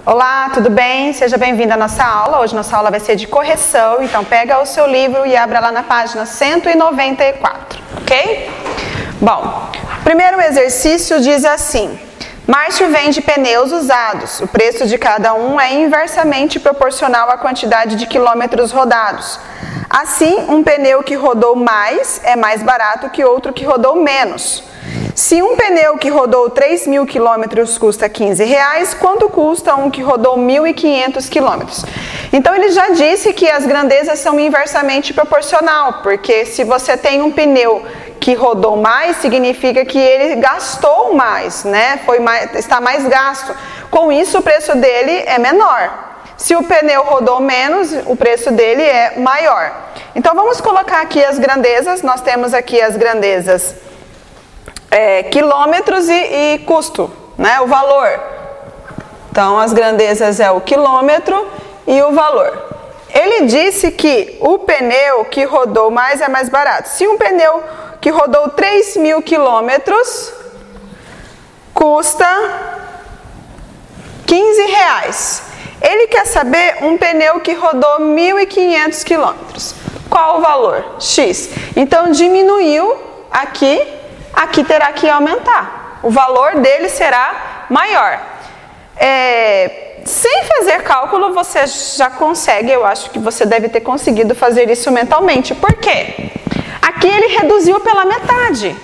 Olá, tudo bem? Seja bem-vindo à nossa aula. Hoje nossa aula vai ser de correção, então pega o seu livro e abra lá na página 194, ok? Bom, o primeiro exercício diz assim: Márcio vende pneus usados. O preço de cada um é inversamente proporcional à quantidade de quilômetros rodados. Assim, um pneu que rodou mais é mais barato que outro que rodou menos. Se um pneu que rodou 3.000 quilômetros custa R$15, quanto custa um que rodou 1.500 quilômetros? Então ele já disse que as grandezas são inversamente proporcional, porque se você tem um pneu que rodou mais, significa que ele gastou mais, né? Está mais gasto. Com isso, o preço dele é menor. Se o pneu rodou menos, o preço dele é maior. Então vamos colocar aqui as grandezas. Nós temos aqui as grandezas quilômetros e custo, né? O valor. Então as grandezas é o quilômetro e o valor. Ele disse que o pneu que rodou mais é mais barato. Se um pneu que rodou 3.000 quilômetros custa R$15. Ele quer saber um pneu que rodou 1.500 quilômetros. Qual o valor? X. Então diminuiu aqui terá que aumentar. O valor dele será maior. Sem fazer cálculo, você já consegue, eu acho que você deve ter conseguido fazer isso mentalmente. Por quê? Aqui ele reduziu pela metade.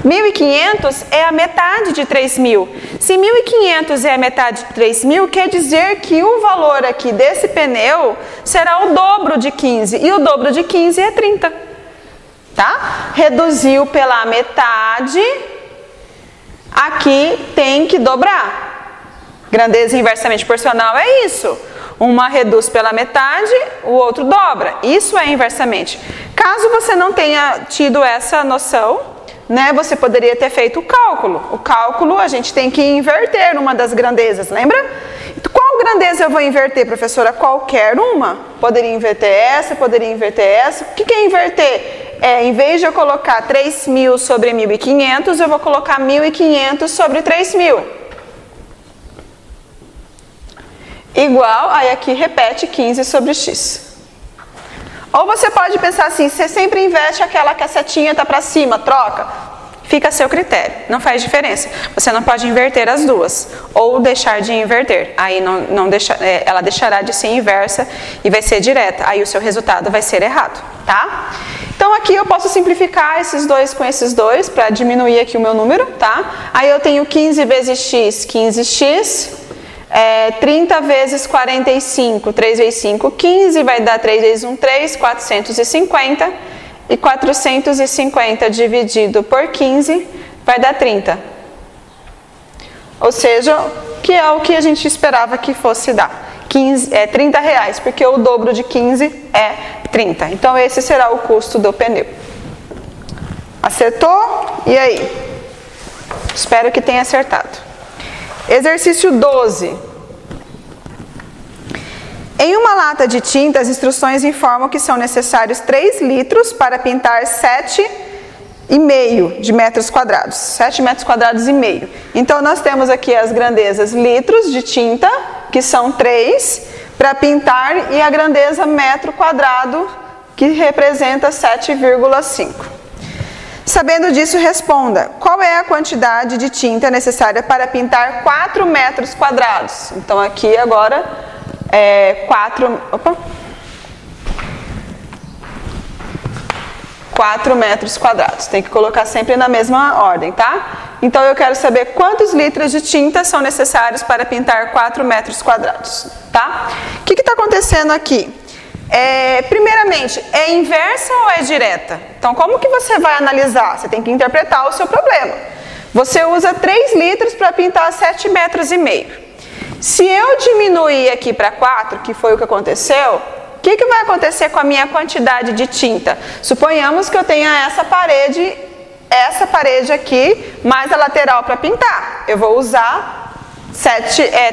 1.500 é a metade de 3.000. Se 1.500 é a metade de 3.000, quer dizer que o valor aqui desse pneu será o dobro de 15. E o dobro de 15 é 30. Tá? Reduziu pela metade, aqui tem que dobrar. Grandeza inversamente proporcional é isso. Uma reduz pela metade, o outro dobra. Isso é inversamente. Caso você não tenha tido essa noção, né, você poderia ter feito o cálculo. O cálculo a gente tem que inverter uma das grandezas, lembra? Qual grandeza eu vou inverter, professora? Qualquer uma. Poderia inverter essa, poderia inverter essa. O que é inverter? Em vez de eu colocar 3.000 sobre 1.500, eu vou colocar 1.500 sobre 3.000. Igual, aí aqui repete 15 sobre x. Ou você pode pensar assim, você sempre inverte aquela que a setinha está para cima, troca. Fica a seu critério, não faz diferença. Você não pode inverter as duas, ou deixar de inverter. Aí ela deixará de ser inversa e vai ser direta. Aí o seu resultado vai ser errado, tá? Então aqui eu posso simplificar esses dois com esses dois, para diminuir aqui o meu número, tá? Aí eu tenho 15 vezes x, 15x. 30 vezes 45, 3 vezes 5, 15, vai dar 3 vezes 1, 3, 450. E 450 dividido por 15 vai dar 30. Ou seja, que é o que a gente esperava que fosse dar. R$30, porque o dobro de 15 é 30. Então esse será o custo do pneu. Acertou? E aí? Espero que tenha acertado. Exercício 12. Em uma lata de tinta, as instruções informam que são necessários 3 litros para pintar 7,5 de metros quadrados. 7 metros quadrados e meio. Então nós temos aqui as grandezas litros de tinta, que são 3, para pintar, e a grandeza metro quadrado, que representa 7,5. Sabendo disso, responda: qual é a quantidade de tinta necessária para pintar 4 metros quadrados? Então aqui agora 4 metros quadrados. Tem que colocar sempre na mesma ordem, tá? Então eu quero saber quantos litros de tinta são necessários para pintar 4 metros quadrados, tá? O que está acontecendo aqui? Primeiramente, é inversa ou é direta? Então, como que você vai analisar? Você tem que interpretar o seu problema. Você usa 3 litros para pintar 7,5 metros. Se eu diminuir aqui para 4, que foi o que aconteceu, o que vai acontecer com a minha quantidade de tinta? Suponhamos que eu tenha essa parede aqui, mais a lateral para pintar. Eu vou usar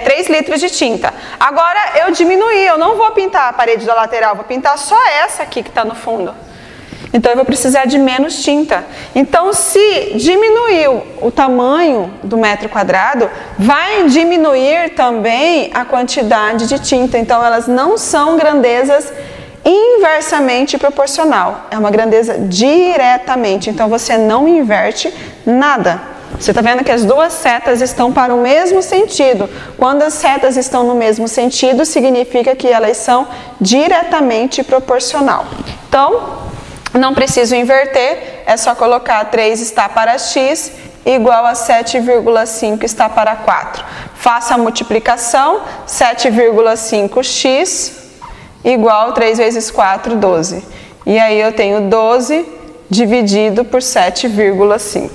3 litros de tinta. Agora eu diminuí, eu não vou pintar a parede da lateral, vou pintar só essa aqui que está no fundo. Então eu vou precisar de menos tinta. Então se diminuiu o tamanho do metro quadrado, vai diminuir também a quantidade de tinta. Então elas não são grandezas inversamente proporcional, é uma grandeza diretamente. Então você não inverte nada. Você está vendo que as duas setas estão para o mesmo sentido. Quando as setas estão no mesmo sentido, significa que elas são diretamente proporcional. Então, não preciso inverter, é só colocar 3 está para x igual a 7,5 está para 4. Faça a multiplicação, 7,5x igual 3 vezes 4, 12. E aí eu tenho 12 dividido por 7,5.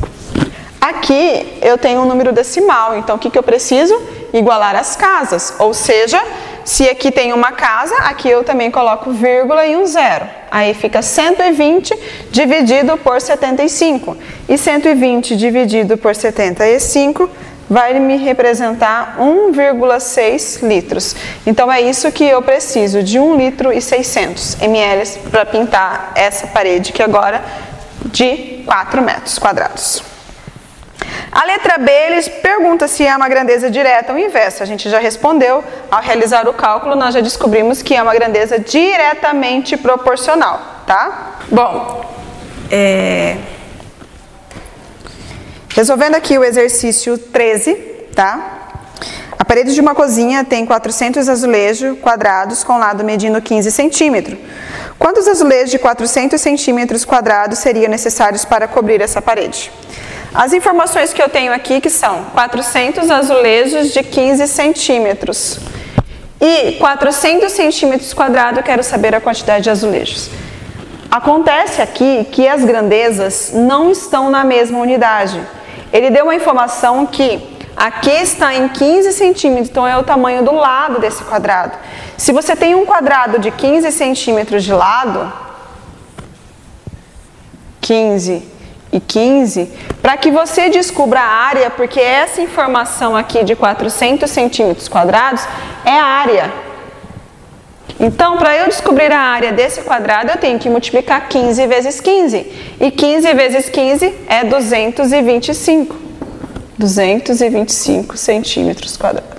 Aqui eu tenho um número decimal, então o que eu preciso? Igualar as casas, ou seja, se aqui tem uma casa, aqui eu também coloco vírgula e um zero. Aí fica 120 dividido por 75. E 120 dividido por 75 vai me representar 1,6 litros. Então é isso que eu preciso, de 1 litro e 600 ml para pintar essa parede que agora de 4 metros quadrados. A letra B, eles perguntam se é uma grandeza direta ou inversa. A gente já respondeu. Ao realizar o cálculo, nós já descobrimos que é uma grandeza diretamente proporcional, tá? Bom, resolvendo aqui o exercício 13, tá? A parede de uma cozinha tem 400 azulejos quadrados com lado medindo 15 centímetros. Quantos azulejos de 400 centímetros quadrados seriam necessários para cobrir essa parede? As informações que eu tenho aqui que são 400 azulejos de 15 centímetros e 400 centímetros quadrados, eu quero saber a quantidade de azulejos. Acontece aqui que as grandezas não estão na mesma unidade. Ele deu uma informação que aqui está em 15 centímetros, então é o tamanho do lado desse quadrado. Se você tem um quadrado de 15 centímetros de lado, 15 e 15, para que você descubra a área, porque essa informação aqui de 400 centímetros quadrados é a área. Então, para eu descobrir a área desse quadrado, eu tenho que multiplicar 15 vezes 15. E 15 vezes 15 é 225. 225 centímetros quadrados.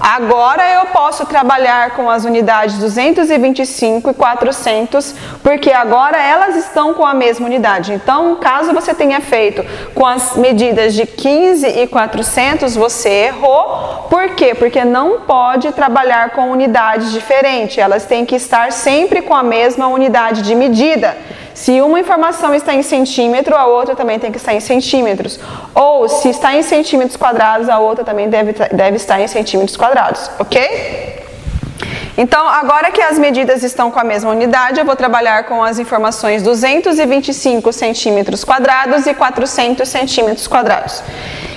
Agora eu posso trabalhar com as unidades 225 e 400, porque agora elas estão com a mesma unidade. Então, caso você tenha feito com as medidas de 15 e 400, você errou. Por quê? Porque não pode trabalhar com unidades diferentes. Elas têm que estar sempre com a mesma unidade de medida. Se uma informação está em centímetro, a outra também tem que estar em centímetros. Ou se está em centímetros quadrados, a outra também deve estar em centímetros quadrados, ok? Então, agora que as medidas estão com a mesma unidade, eu vou trabalhar com as informações 225 centímetros quadrados e 400 centímetros quadrados.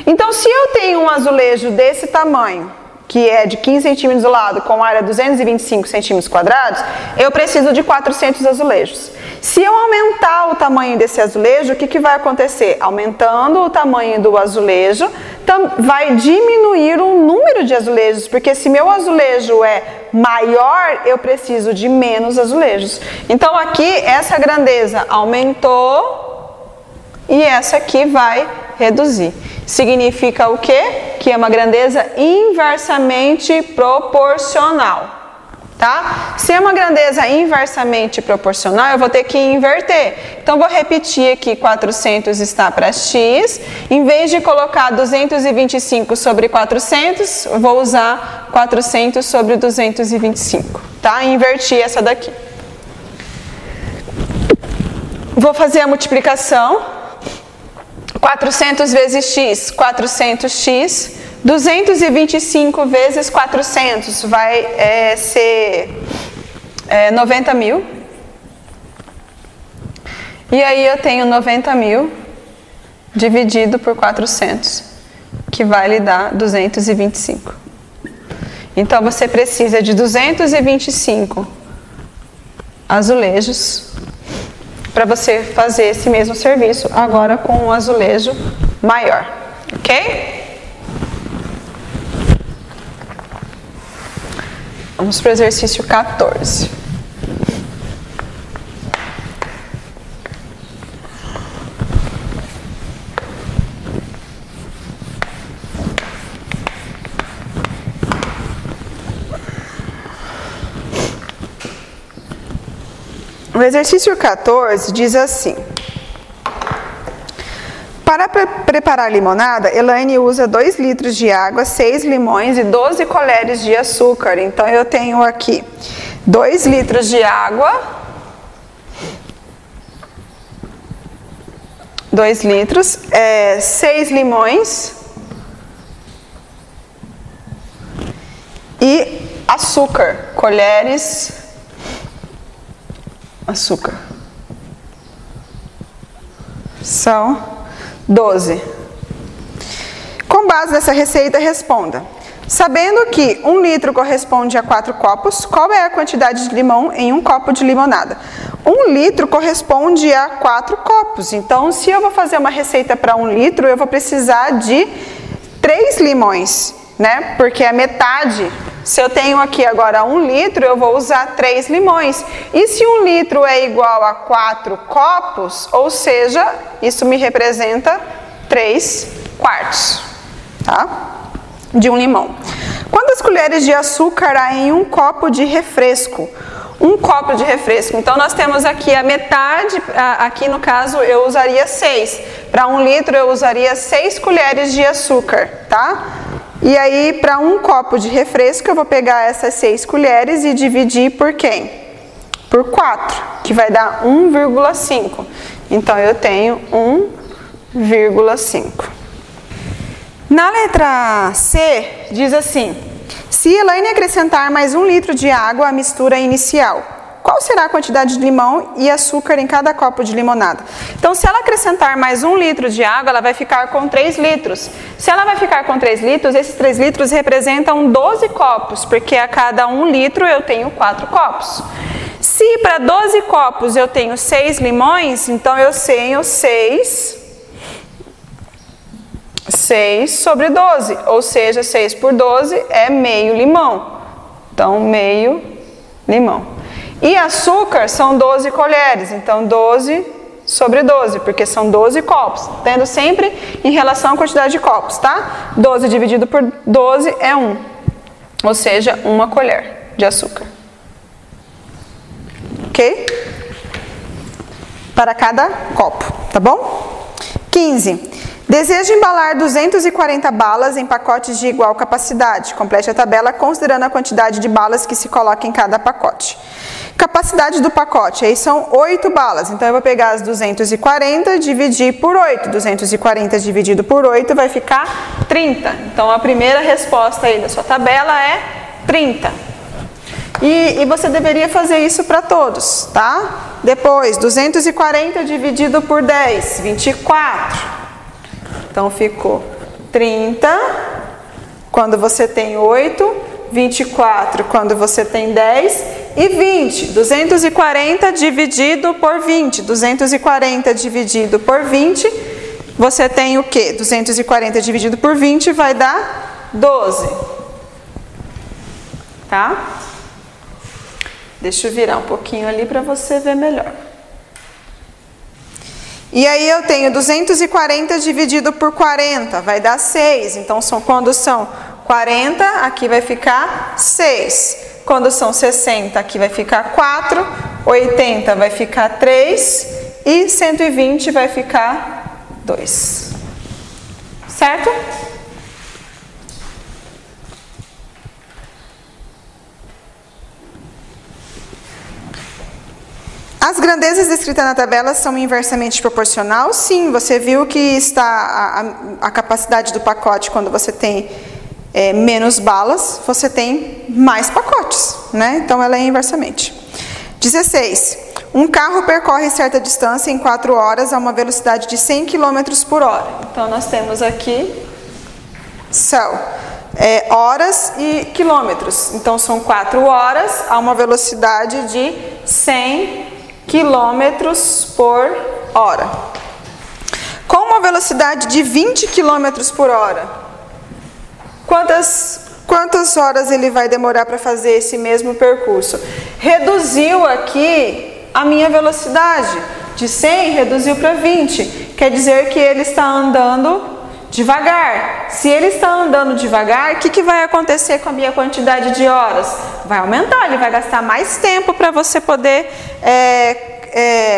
Então, se eu tenho um azulejo desse tamanho, que é de 15 centímetros do lado, com área 225 centímetros quadrados, eu preciso de 400 azulejos. Se eu aumentar o tamanho desse azulejo, o que vai acontecer? Aumentando o tamanho do azulejo, vai diminuir o número de azulejos, porque se meu azulejo é maior, eu preciso de menos azulejos. Então aqui, essa grandeza aumentou e essa aqui vai reduzir. Significa o quê? Que é uma grandeza inversamente proporcional. Tá? Se é uma grandeza inversamente proporcional, eu vou ter que inverter. Então, vou repetir aqui, 400 está para x. Em vez de colocar 225 sobre 400, eu vou usar 400 sobre 225. Tá? Inverti essa daqui. Vou fazer a multiplicação. 400 vezes x, 400x. 225 vezes 400 vai ser 90 mil. E aí eu tenho 90 mil dividido por 400, que vai lhe dar 225. Então você precisa de 225 azulejos para você fazer esse mesmo serviço, agora com um azulejo maior, ok? Vamos para o exercício 14. exercício 14 diz assim: para preparar limonada, Elaine usa 2 litros de água, 6 limões e 12 colheres de açúcar. Então, eu tenho aqui 2 litros de água, 2 litros, 6 limões e açúcar, colheres, açúcar. São 12. Com base nessa receita, responda: sabendo que 1 litro corresponde a 4 copos, qual é a quantidade de limão em 1 copo de limonada? 1 litro corresponde a 4 copos. Então, se eu vou fazer uma receita para 1 litro, eu vou precisar de 3 limões, né? Porque a metade, se eu tenho aqui agora 1 litro, eu vou usar 3 limões. E se 1 litro é igual a 4 copos, ou seja, isso me representa 3 quartos, tá? De 1 limão. Quantas colheres de açúcar há em 1 copo de refresco? 1 copo de refresco. Então, nós temos aqui a metade, aqui no caso eu usaria 6. Para 1 litro eu usaria 6 colheres de açúcar, tá? E aí, para 1 copo de refresco, eu vou pegar essas 6 colheres e dividir por quem? Por 4, que vai dar 1,5. Então, eu tenho 1,5. Na letra C, diz assim: se Elaine acrescentar mais 1 litro de água à mistura inicial, qual será a quantidade de limão e açúcar em cada copo de limonada? Então, se ela acrescentar mais 1 litro de água, ela vai ficar com 3 litros. Se ela vai ficar com 3 litros, esses 3 litros representam 12 copos, porque a cada 1 litro eu tenho 4 copos. Se para 12 copos eu tenho 6 limões, então eu tenho 6 sobre 12, ou seja, 6 por 12 é meio limão. Então, meio limão. E açúcar são 12 colheres, então 12 sobre 12, porque são 12 copos, tendo sempre em relação à quantidade de copos, tá? 12 dividido por 12 é 1, ou seja, 1 colher de açúcar. Ok? Para cada copo, tá bom? 15. Desejo embalar 240 balas em pacotes de igual capacidade. Complete a tabela considerando a quantidade de balas que se coloca em cada pacote. Capacidade do pacote, aí são 8 balas. Então, eu vou pegar as 240 e dividir por 8. 240 dividido por 8 vai ficar 30. Então, a primeira resposta aí da sua tabela é 30. E você deveria fazer isso para todos, tá? Depois, 240 dividido por 10, 24. Então, ficou 30 quando você tem 8, 24 quando você tem 10 e 20. 240 dividido por 20. 240 dividido por 20, você tem o quê? 240 dividido por 20 vai dar 12. Tá? Deixa eu virar um pouquinho ali para você ver melhor. E aí eu tenho 240 dividido por 40, vai dar 6. Então, quando são 40, aqui vai ficar 6. Quando são 60, aqui vai ficar 4. 80 vai ficar 3. E 120 vai ficar 2. Certo? As grandezas descritas na tabela são inversamente proporcional? Sim, você viu que está a capacidade do pacote quando você tem menos balas, você tem mais pacotes, né? Então, ela é inversamente. 16. Um carro percorre certa distância em 4 horas a uma velocidade de 100 km por hora. Então, nós temos aqui, são horas e quilômetros. Então, são 4 horas a uma velocidade de 100 km por hora. Com uma velocidade de 20 km por hora, quantas horas ele vai demorar para fazer esse mesmo percurso? Reduziu aqui a minha velocidade. De 100, reduziu para 20. Quer dizer que ele está andando devagar. Se ele está andando devagar, o que vai acontecer com a minha quantidade de horas? Vai aumentar, ele vai gastar mais tempo para você poder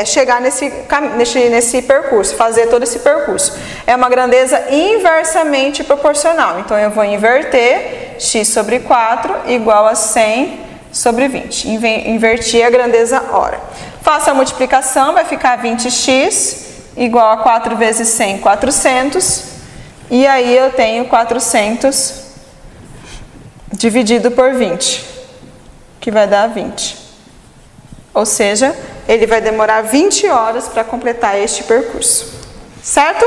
chegar nesse percurso, fazer todo esse percurso. É uma grandeza inversamente proporcional. Então, eu vou inverter x sobre 4 igual a 100 sobre 20. Inverti a grandeza hora. Faço a multiplicação, vai ficar 20x igual a 4 vezes 100, 400. E aí eu tenho 400 dividido por 20, que vai dar 20. Ou seja, ele vai demorar 20 horas para completar este percurso. Certo?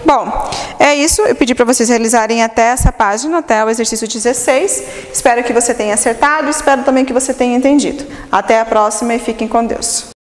Bom, é isso. Eu pedi para vocês realizarem até essa página, até o exercício 16. Espero que você tenha acertado, espero também que você tenha entendido. Até a próxima e fiquem com Deus.